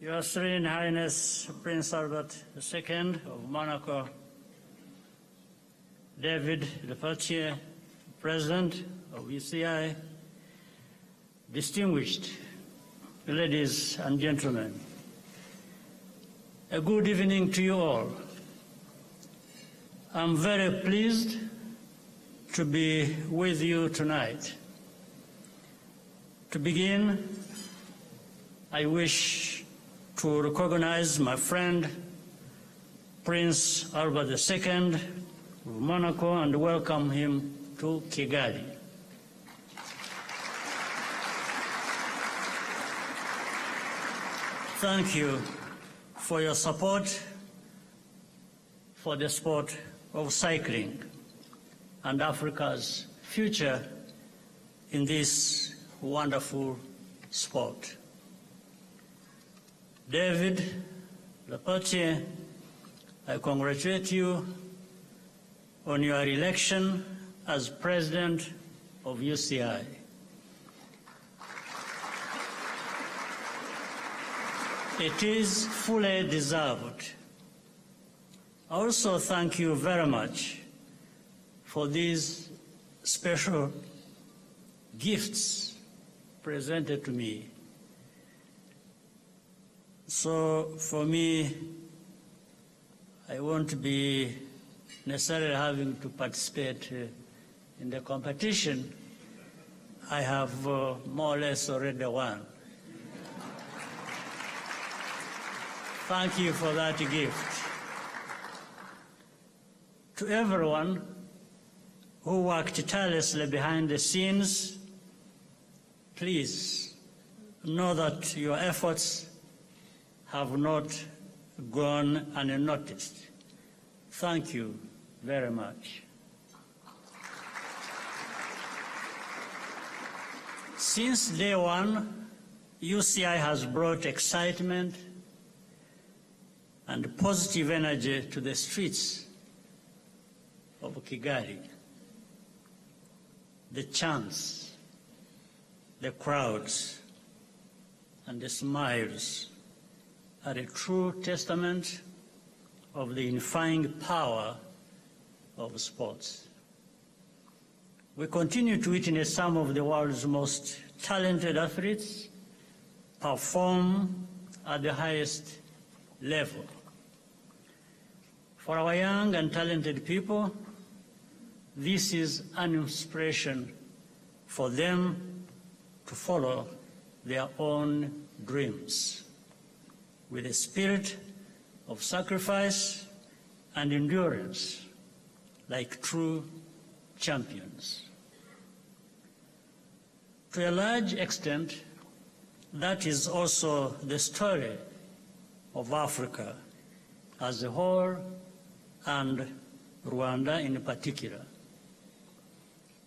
Your Serene Highness Prince Albert II of Monaco, David Lepeltier, President of UCI, distinguished ladies and gentlemen, a good evening to you all. I'm very pleased to be with you tonight. To begin, I wish to recognize my friend, Prince Albert II of Monaco, and welcome him to Kigali. Thank you for your support for the sport of cycling and Africa's future in this wonderful sport. David Lepeltier, I congratulate you on your election as President of UCI. It is fully deserved. I also thank you very much for these special gifts presented to me. So for me, I won't be necessarily having to participate in the competition. I have more or less already won. Thank you for that gift. To everyone who worked tirelessly behind the scenes, please know that your efforts have not gone unnoticed. Thank you very much. Since day one, UCI has brought excitement and positive energy to the streets of Kigali. The chants, the crowds, and the smiles are a true testament of the unifying power of sports. We continue to witness some of the world's most talented athletes perform at the highest level. For our young and talented people, this is an inspiration for them to follow their own dreams with a spirit of sacrifice and endurance, like true champions. To a large extent, that is also the story of Africa as a whole and Rwanda in particular.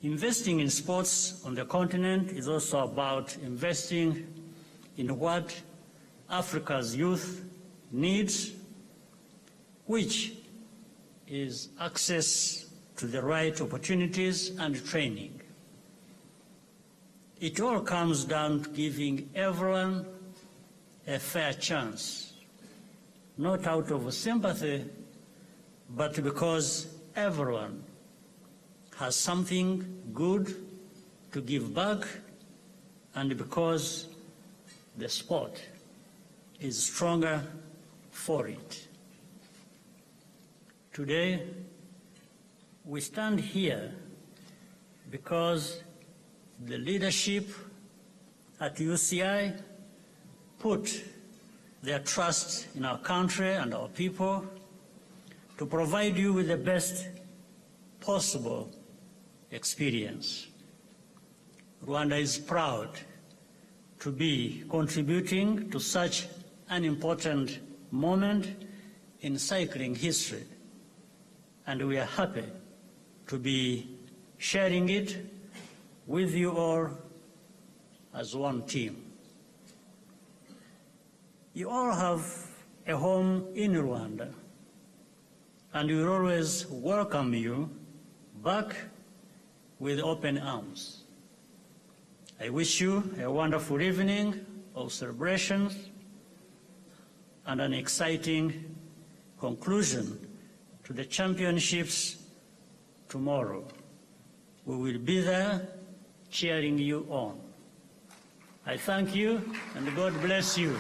Investing in sports on the continent is also about investing in what Africa's youth needs, which is access to the right opportunities and training. It all comes down to giving everyone a fair chance, not out of sympathy, but because everyone has something good to give back, and because the sport is stronger for it. Today, we stand here because the leadership at UCI put their trust in our country and our people to provide you with the best possible experience. Rwanda is proud to be contributing to such an important moment in cycling history, and we are happy to be sharing it with you all as one team. You all have a home in Rwanda, and we will always welcome you back with open arms. I wish you a wonderful evening of celebrations and an exciting conclusion to the championships tomorrow. We will be there cheering you on. I thank you, and God bless you.